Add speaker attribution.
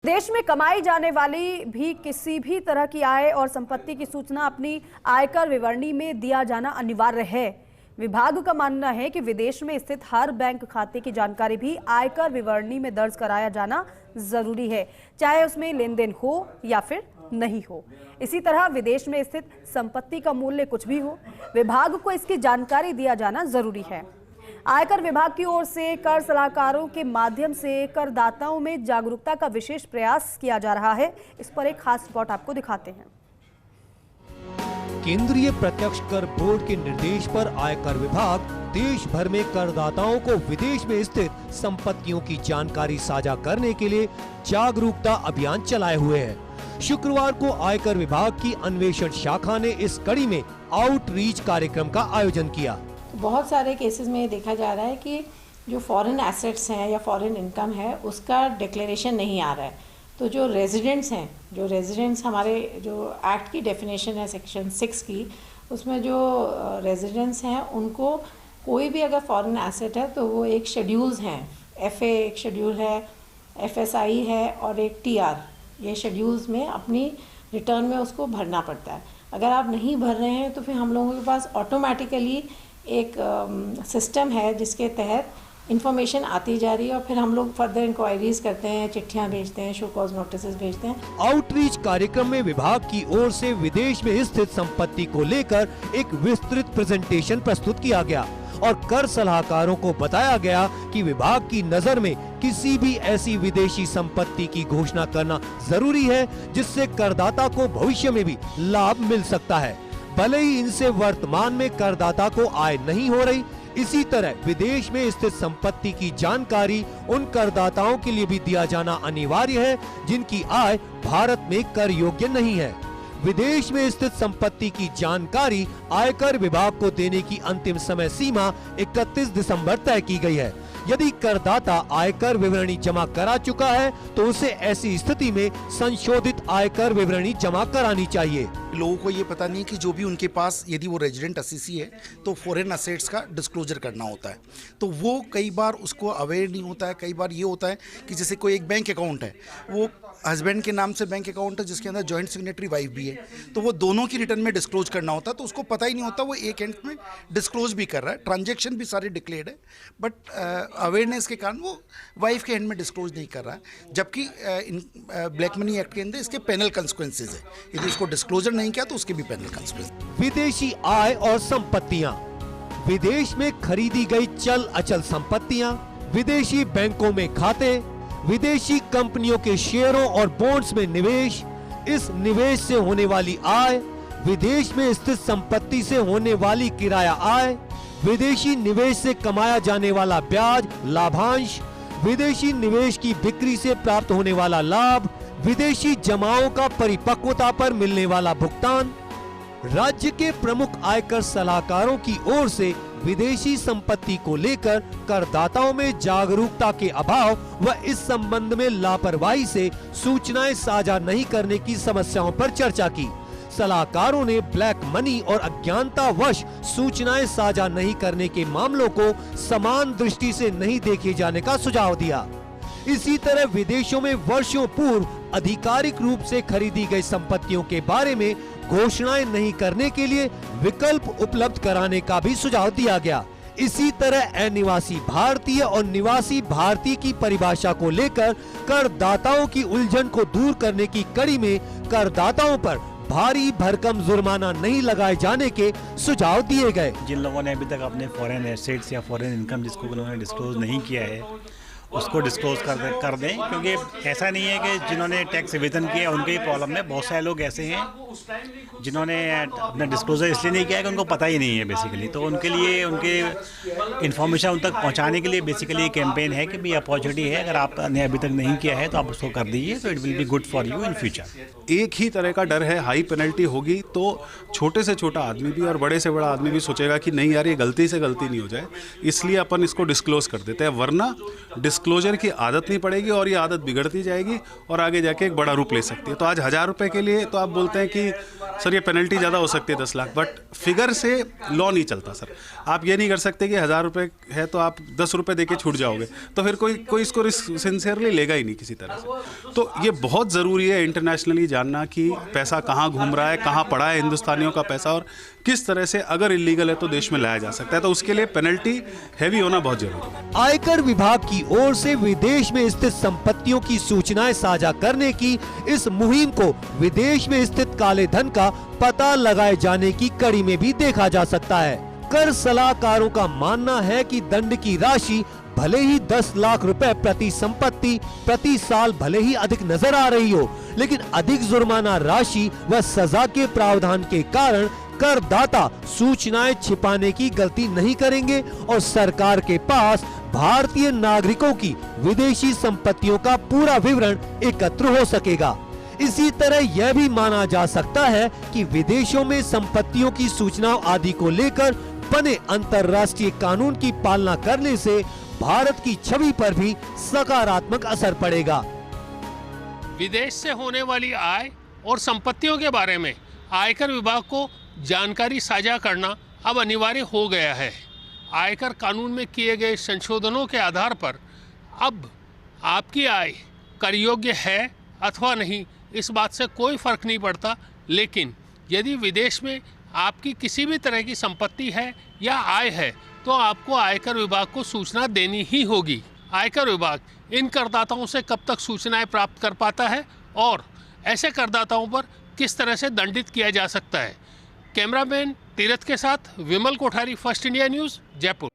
Speaker 1: देश में कमाई जाने वाली भी किसी भी तरह की आय और संपत्ति की सूचना अपनी आयकर विवरणी में दिया जाना अनिवार्य है। विभाग का मानना है कि विदेश में स्थित हर बैंक खाते की जानकारी भी आयकर विवरणी में दर्ज कराया जाना जरूरी है, चाहे उसमें लेन देन हो या फिर नहीं हो। इसी तरह विदेश में स्थित संपत्ति का मूल्य कुछ भी हो, विभाग को इसकी जानकारी दिया जाना जरूरी है। आयकर विभाग की ओर से कर सलाहकारों के माध्यम से करदाताओं में जागरूकता का विशेष प्रयास किया जा रहा है। इस पर एक खास रिपोर्ट आपको दिखाते हैं।
Speaker 2: केंद्रीय प्रत्यक्ष कर बोर्ड के निर्देश पर आयकर विभाग देश भर में करदाताओं को विदेश में स्थित संपत्तियों की जानकारी साझा करने के लिए जागरूकता अभियान चलाए हुए है। शुक्रवार को आयकर विभाग की अन्वेषण शाखा ने इस कड़ी में आउटरीच कार्यक्रम का आयोजन किया।
Speaker 3: बहुत सारे केसेस में ये देखा जा रहा है कि जो फॉरेन एसेट्स हैं या फॉरेन इनकम है उसका डिक्लेरेशन नहीं आ रहा है। तो जो रेजिडेंट्स हमारे जो एक्ट की डेफिनेशन है सेक्शन 6 की, उसमें जो रेजिडेंट्स हैं उनको कोई भी अगर फॉरेन एसेट है तो वो एक शेड्यूल्स हैं, FA एक शेड्यूल है, FSI है और एक TR, ये शेड्यूल्स में अपनी रिटर्न में उसको भरना पड़ता है। अगर आप नहीं भर रहे हैं तो फिर हम लोगों के पास ऑटोमेटिकली एक सिस्टम है जिसके तहत इंफॉर्मेशन आती जा रही है और फिर हम लोग फर्दर इंक्वायरीज करते हैं, चिट्ठियां भेजते हैं, शो कॉज नोटिस भेजते हैं।
Speaker 2: आउटरीच कार्यक्रम में विभाग की ओर से विदेश में स्थित संपत्ति को लेकर एक विस्तृत प्रेजेंटेशन प्रस्तुत किया गया और कर सलाहकारों को बताया गया कि विभाग की नजर में किसी भी ऐसी विदेशी संपत्ति की घोषणा करना जरूरी है जिससे करदाता को भविष्य में भी लाभ मिल सकता है, भले ही इनसे वर्तमान में करदाता को आय नहीं हो रही। इसी तरह विदेश में स्थित संपत्ति की जानकारी उन करदाताओं के लिए भी दिया जाना अनिवार्य है जिनकी आय भारत में कर योग्य नहीं है। विदेश में स्थित संपत्ति की जानकारी आयकर विभाग को देने की अंतिम समय सीमा 31 दिसंबर तय की गई है। यदि करदाता आयकर विवरणी जमा करा चुका है तो उसे ऐसी स्थिति में संशोधित आयकर विवरणी जमा करानी चाहिए।
Speaker 4: लोगों को ये पता नहीं कि जो भी उनके पास यदि वो रेजिडेंट असेसी है तो फॉरेन असेट्स का डिस्क्लोजर करना होता है, तो वो कई बार उसको अवेयर नहीं होता है। कई बार ये होता है कि जैसे कोई एक बैंक अकाउंट है, वो हस्बैंड के नाम से बैंक अकाउंट है जिसके अंदर जॉइंट सिग्नेटरी वाइफ भी है, तो वो दोनों की रिटर्न में डिस्क्लोज करना होता है, तो उसको पता ही नहीं होता वो एक एंड में डिस्क्लोज भी कर रहा है, ट्रांजैक्शन भी सारे डिक्लेयर्ड है, बट अवेयरनेस के कारण वो वाइफ के एंड में डिस्क्लोज नहीं कर रहा है। जबकि ब्लैक मनी एक्ट के अंदर इसके पेनल कंसिक्वेंसेज है, यदि उसको डिस्क्लोजर नहीं किया तो उसके भी पेनल कंसिक्वेंसेज।
Speaker 2: विदेशी आय और संपत्तियां, विदेश में खरीदी गई चल अचल संपत्तियां, विदेशी बैंकों में खाते, विदेशी कंपनियों के शेयरों और बॉन्ड्स में निवेश, इस निवेश से होने वाली आय, विदेश में स्थित संपत्ति से होने वाली किराया आय, विदेशी निवेश से कमाया जाने वाला ब्याज लाभांश, विदेशी निवेश की बिक्री से प्राप्त होने वाला लाभ, विदेशी जमाओं का परिपक्वता पर मिलने वाला भुगतान। राज्य के प्रमुख आयकर सलाहकारों की ओर से विदेशी संपत्ति को लेकर करदाताओं में जागरूकता के अभाव व इस संबंध में लापरवाही से सूचनाएं साझा नहीं करने की समस्याओं पर चर्चा की। सलाहकारों ने ब्लैक मनी और अज्ञानतावश सूचनाएं साझा नहीं करने के मामलों को समान दृष्टि से नहीं देखे जाने का सुझाव दिया। इसी तरह विदेशों में वर्षों पूर्व आधिकारिक रूप से खरीदी गई संपत्तियों के बारे में घोषणाएं नहीं करने के लिए विकल्प उपलब्ध कराने का भी सुझाव दिया गया। इसी तरह अनिवासी भारतीय और निवासी भारतीय की परिभाषा को लेकर करदाताओं की उलझन को दूर करने की कड़ी में करदाताओं पर भारी भरकम जुर्माना नहीं लगाए जाने के सुझाव दिए गए।
Speaker 5: जिन लोगों ने अभी तक अपने फॉरेन एसेट्स या फॉरेन इनकम जिसको उन्होंने डिस्क्लोज नहीं किया है उसको डिस्क्लोज कर दें, क्योंकि ऐसा नहीं है कि जिन्होंने टैक्स एवेजन किया उनके ही प्रॉब्लम है। बहुत सारे लोग ऐसे हैं जिन्होंने अपना डिस्क्लोजर इसलिए नहीं किया कि उनको पता ही नहीं है बेसिकली, तो उनके लिए उनके इन्फॉर्मेशन उन तक पहुंचाने के लिए बेसिकली ये कैंपेन है कि भाई अपॉर्चुनिटी है, अगर आपने अभी तक नहीं किया है तो आप उसको कर दीजिए, तो it will be good for you in future.
Speaker 6: एक ही तरह का डर है, हाई पेनल्टी होगी तो छोटे से छोटा आदमी भी और बड़े से बड़ा आदमी भी सोचेगा कि नहीं यार ये गलती से गलती नहीं हो जाए, इसलिए अपन इसको डिस्क्लोज कर देते हैं, वरना डिस्क्लोजर की आदत नहीं पड़ेगी और ये आदत बिगड़ती जाएगी और आगे जाके एक बड़ा रूप ले सकती है। तो आज 1000 रुपए के लिए तो आप बोलते हैं कि कि सर ये पेनल्टी ज़्यादा हो सकती है 10 लाख, बट फिगर से लॉ नहीं चलता सर। आप ये नहीं कर सकते कि 1000 रुपये है तो आप 10 रुपये दे के छूट जाओगे, तो फिर कोई इसको रिस्क सिंसियरली लेगा ही नहीं किसी तरह से। तो ये बहुत ज़रूरी है इंटरनेशनली जानना कि पैसा कहाँ घूम रहा है, कहाँ पड़ा है हिंदुस्तानियों का पैसा, और किस तरह से अगर इलीगल है तो देश में लाया जा सकता है। तो उसके लिए पेनल्टी हैवी होना बहुत जरूरी है।
Speaker 2: आयकर विभाग की ओर से विदेश में स्थित संपत्तियों की सूचनाएं साझा करने की इस मुहिम को विदेश में स्थित काले धन का पता लगाए जाने की कड़ी में भी देखा जा सकता है। कर सलाहकारों का मानना है कि दंड की राशि भले ही 10 लाख रुपए प्रति संपत्ति प्रति साल भले ही अधिक नजर आ रही हो, लेकिन अधिक जुर्माना राशि व सजा के प्रावधान के कारण करदाता सूचनाएं छिपाने की गलती नहीं करेंगे और सरकार के पास भारतीय नागरिकों की विदेशी संपत्तियों का पूरा विवरण एकत्र हो सकेगा। इसी तरह यह भी माना जा सकता है कि विदेशों में संपत्तियों की सूचनाओं आदि को लेकर बने अंतर्राष्ट्रीय कानून की पालना करने से भारत की छवि पर भी सकारात्मक असर पड़ेगा।
Speaker 7: विदेश से होने वाली आय और संपत्तियों के बारे में आयकर विभाग को जानकारी साझा करना अब अनिवार्य हो गया है। आयकर कानून में किए गए संशोधनों के आधार पर अब आपकी आय कर योग्य है अथवा नहीं, इस बात से कोई फर्क नहीं पड़ता। लेकिन यदि विदेश में आपकी किसी भी तरह की संपत्ति है या आय है तो आपको आयकर विभाग को सूचना देनी ही होगी। आयकर विभाग इन करदाताओं से कब तक सूचनाएं प्राप्त कर पाता है और ऐसे करदाताओं पर किस तरह से दंडित किया जा सकता है। कैमरामैन तीरथ के साथ Vimal Kothari, first India news, Jaipur.